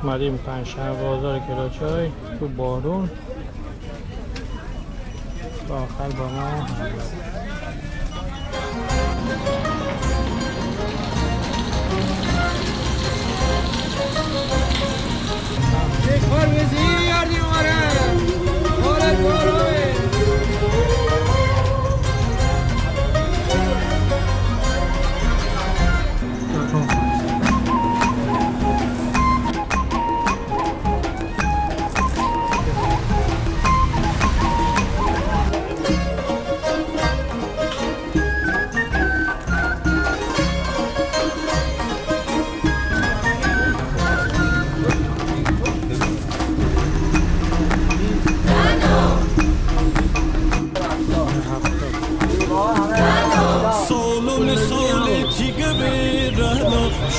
اومدیم پنجشنبه بازار کلاچای تو بارون و آخر با ما همراه. کار بزنی یاردیم آره بارانه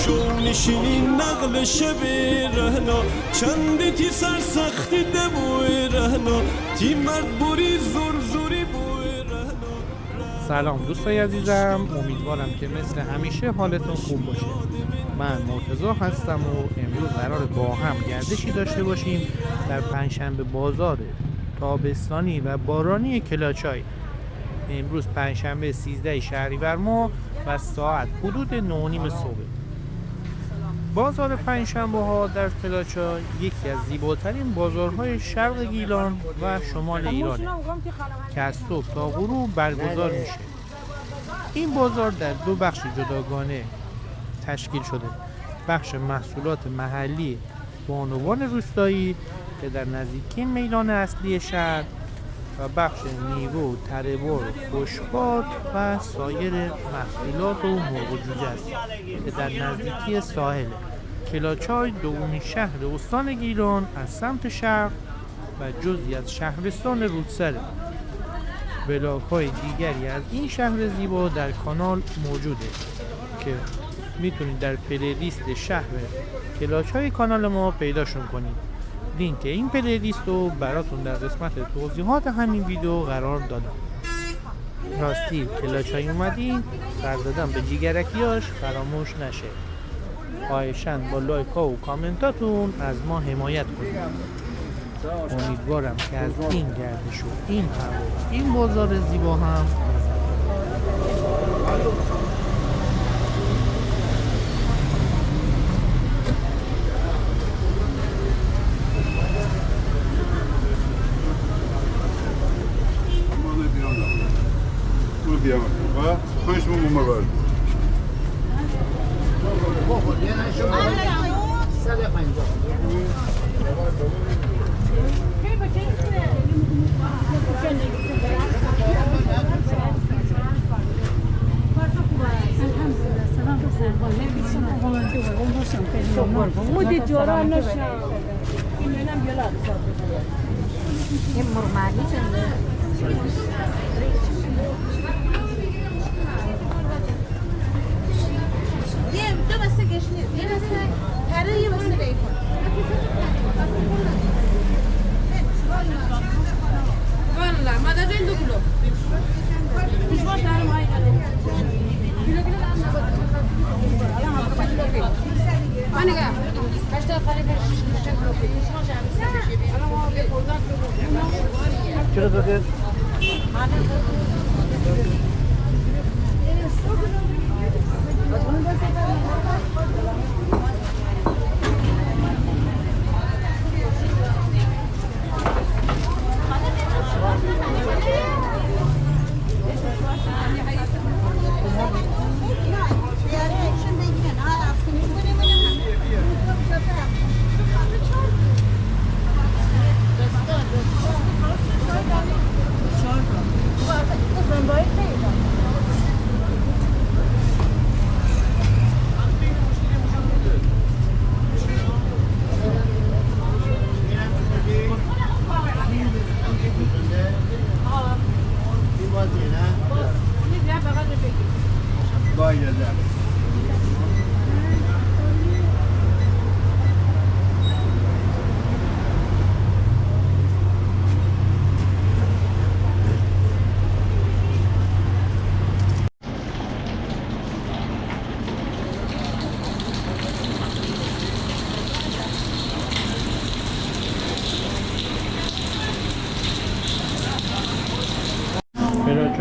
شونشینی نقل شب رهنا چندی تی سرسختی دبوی رهنا تی مرد بوری زور زوری بوی رهنا. سلام دوستای عزیزم، امیدوارم که مثل همیشه حالتون خوب باشه. من مرتضی هستم و امروز قرار با هم گردشی داشته باشیم در پنجشنبه بازار تابستانی و بارانی کلاچای. امروز پنجشنبه 13 شهریور ماه و ساعت حدود 9:30 صبح. بازار پنجشنبه ها در کلاچای یکی از زیباترین بازارهای شرق گیلان و شمال ایرانه که از صبح تا غروب برگزار میشه. این بازار در دو بخش جداگانه تشکیل شده: بخش محصولات محلی بانوان روستایی که در نزدیکی میدان اصلی شهر و بخش میوه و تره‌بار و خشکبار و سایر محصولات و مرغ و جوجه است که در نزدیکی ساحل. کلاچای دومین شهر استان گیلان از سمت شرق و جزئی از شهرستان رودسره. ولاگ‌های دیگری از این شهر زیبا در کانال موجوده که میتونید در پلیلیست شهر کلاچای کانال ما پیداشون کنید. لینک این پلیلیست رو براتون در قسمت توضیحات همین ویدیو قرار دادم. راستی کلاچای اومدین سر دادن به جیگرکیاش فراموش نشه. خواهشاً با لایک ها و کامنتاتون از ما حمایت کنید. امیدوارم که از این گردش و این هوا این بازار زیبا هم خواهش می‌کنم برد. چرا داده؟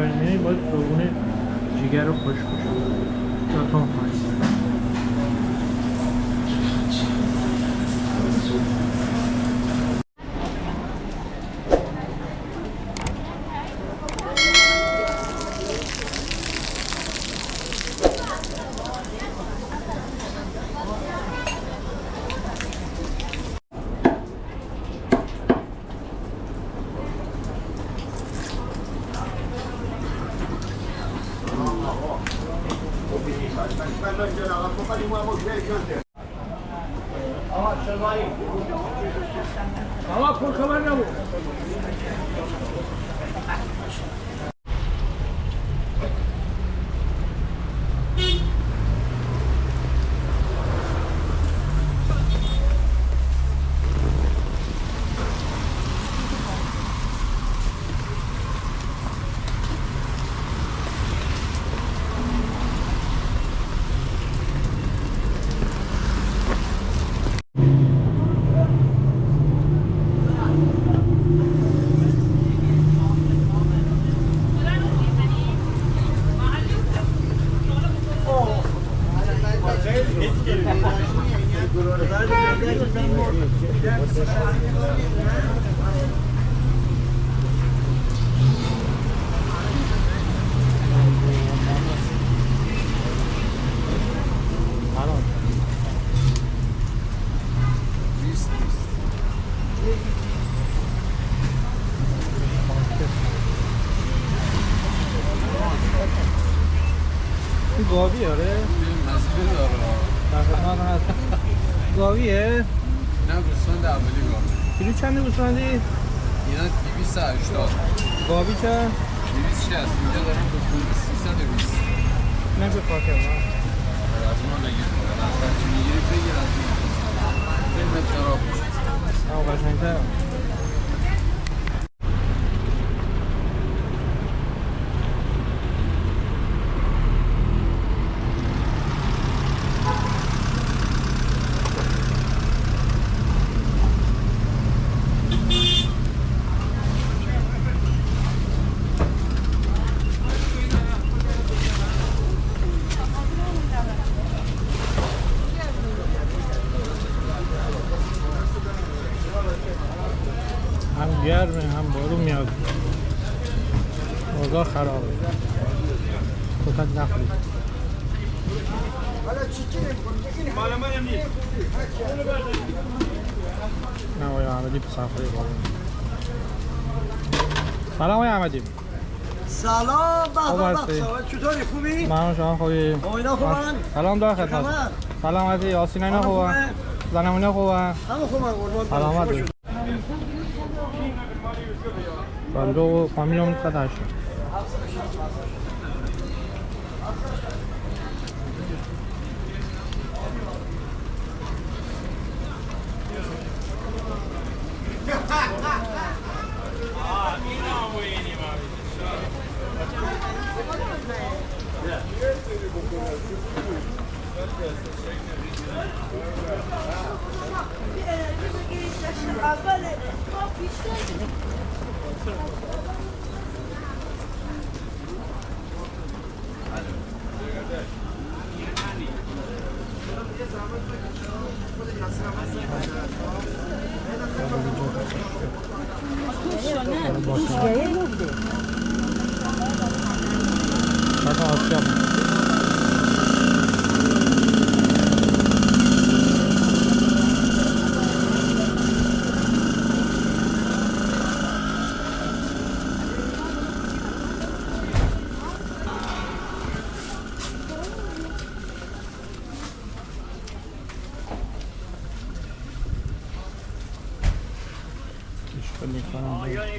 کلاچای میای باید صبحونه جیگر رو خوش بشه یا تون خواهید. آقا پر خبر نبود. گاوی آره؟ مسئله داره در خدمت هست. گاویه؟ نه گوسفند اولی گاوی. کیلو چنده گوسفندی؟ اینا 280. گاوی چند؟ 260. اینجا دارم گوسفند 320. نه به خاطر من از ما نگیر کنم. از وقتی میگیری بگیر از ما. فیلمت خراب میشه. اما قشنگ‌تر. هم گرمه هم بارون میاد. بازار خرابه. کوچک نخورید. نه آقای احمدی پسرخوری بارون. سلام آقای احمدی. سلام خوب هستی؟ چطوری خوبی؟ من شما خوبی؟ اینا خوبن؟ سلام دار خدمت. سلامتی آسینا اینا خوبن؟ زنم اینا خوبن؟ همه خوبن قربان. سلامت باشید. بنده و فامیلمون 180.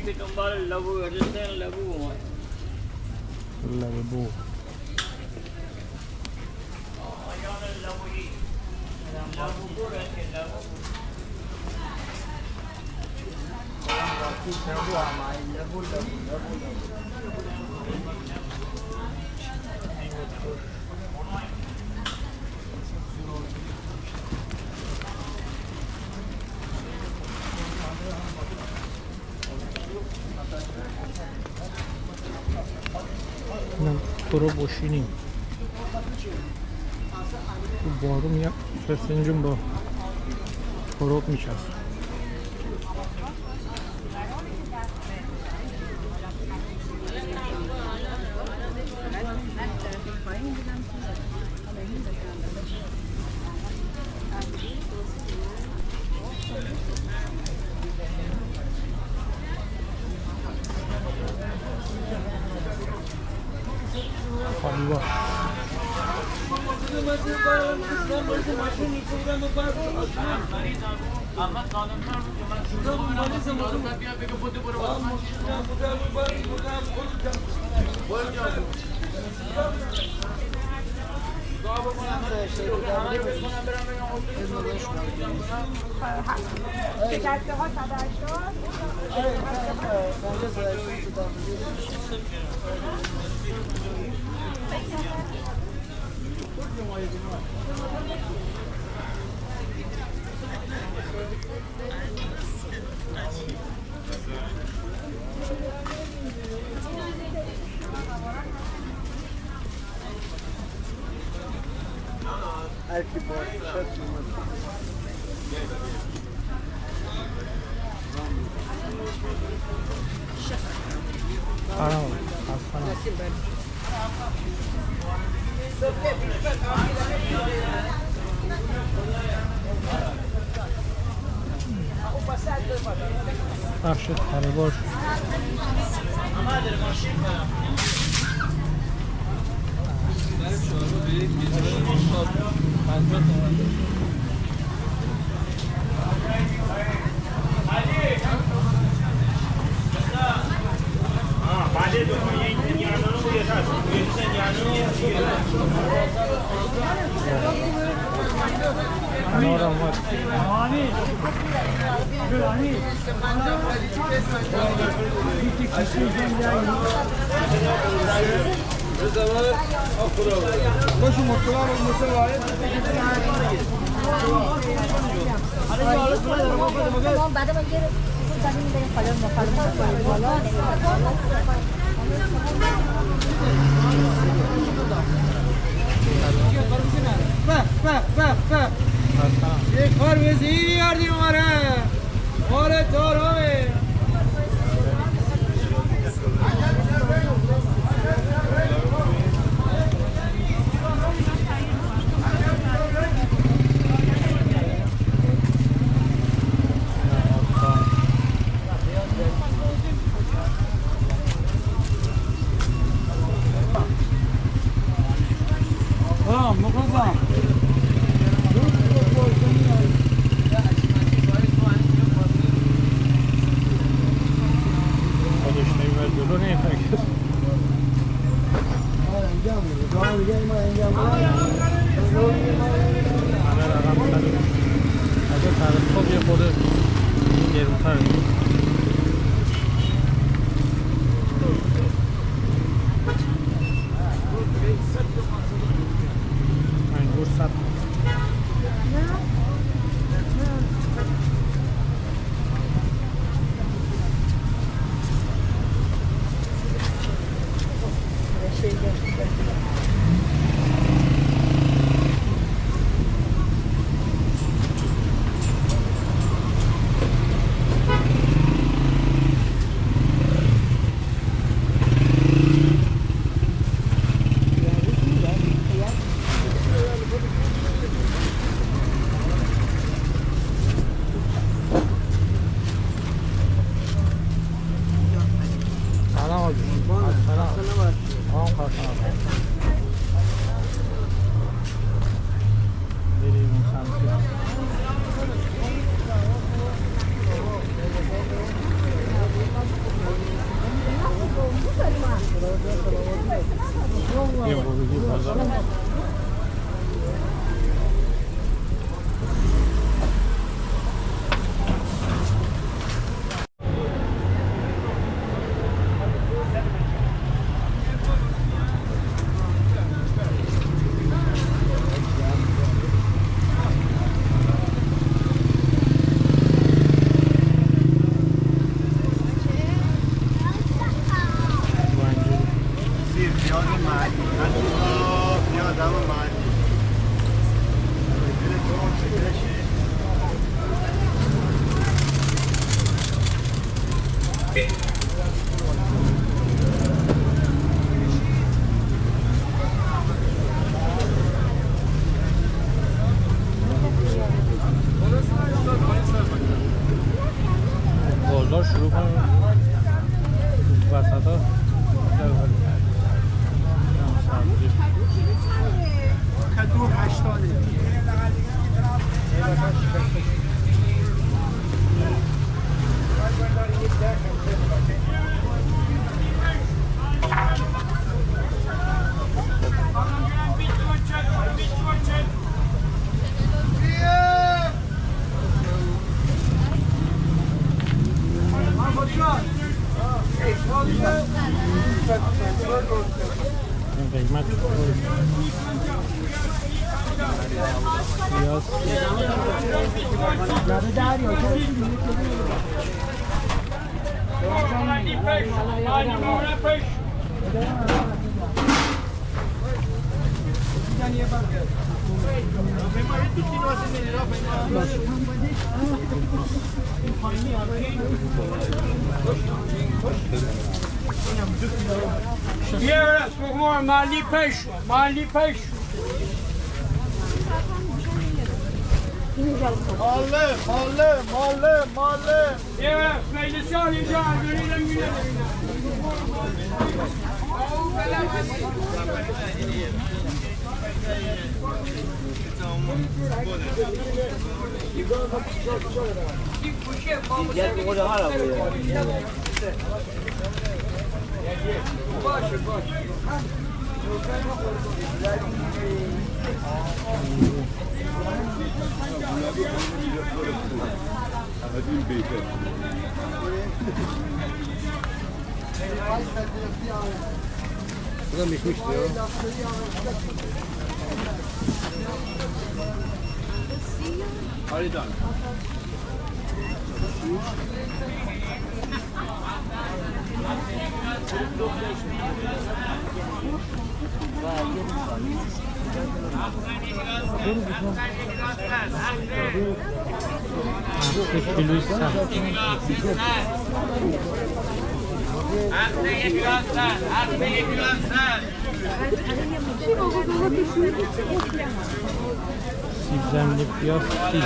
که دنبال لبو گردستن لبو اومد. لبو تو بشینیم تو بارو میاد فسنجون با پروب میچست. خالی باش. شکسته ها 180 بخش طلباش انار آمد. یک کار وزیری یاردیم آره مال تارامه بازار شروع کنیم وسط ها کدو 80 قیمت پیاز یه برس بگمار محلی پیش محلی پیش ماله یه برس مجلسی ها اینجا اردونیدم میده قدیم بهتر بودم میشمیشتی ها خریدن کیلوی سن سیب زمینی پیاز 30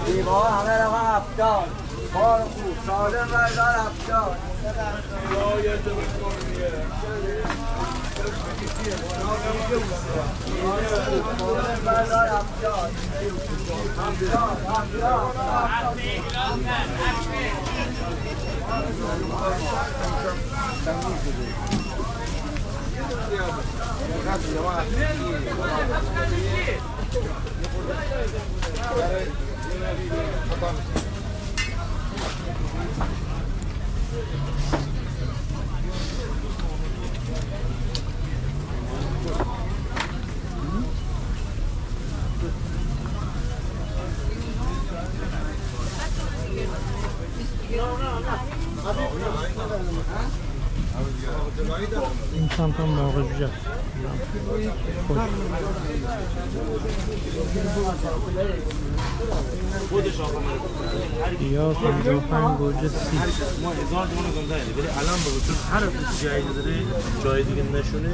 دیوها همه رقم 70 بار خوب سالم بردار 70 این سمت هم مرغ جوجه است. یا 55 گوجه 30 ما 1000 تومان گنده هایی ولی الان بگو چون هر جایی داره جای دیگه نشونه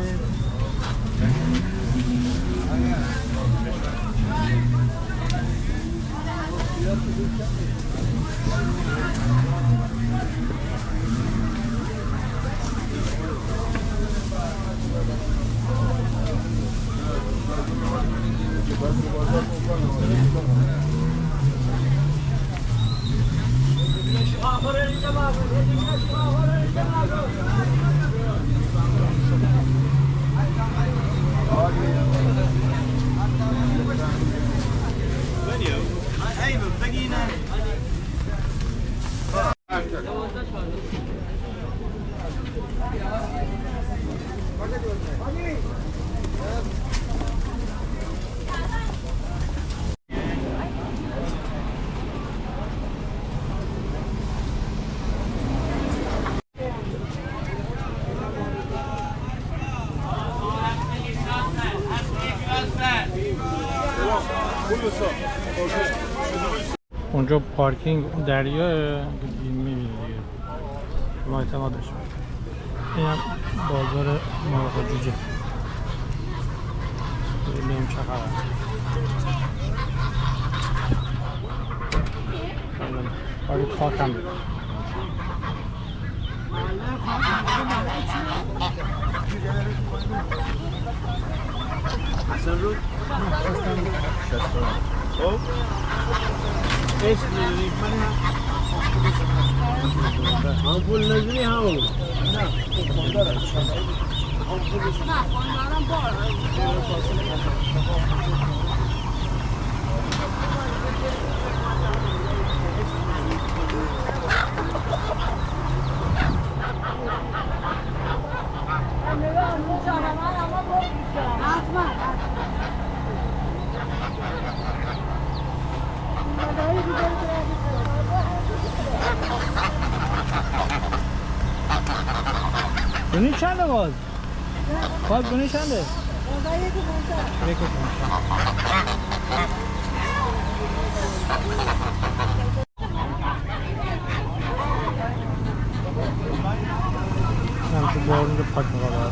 اونجا پارکینگ دریا میبینی دیگه با اعتمادش. این هم بازار مرغ جوجه. ببینیم چه خبر. کاری خاکم بید. اصلا رو خب اسم میدونی هم پول نزونی همون نه دونی چنده باز؟ باز دونی چنده؟ یک و 500. هم تو بارون رو پاک مقابل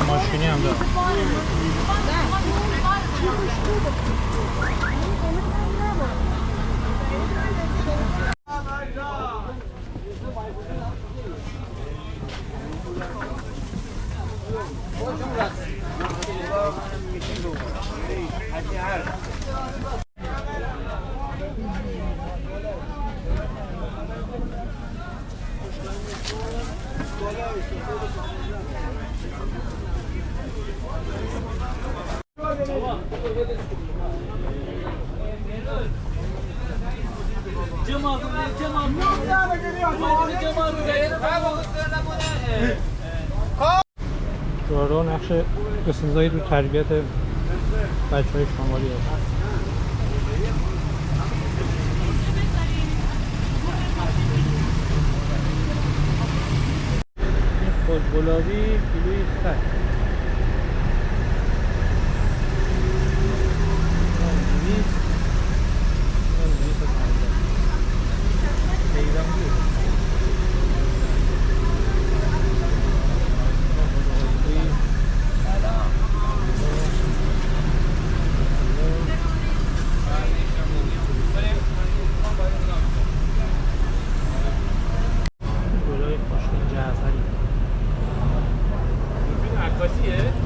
ماشینی هم داره. قرار نقش بسزایی رو تربیت بچه‌های شمالی هست. این خودگلابی کیلویی 100. عکاسیه؟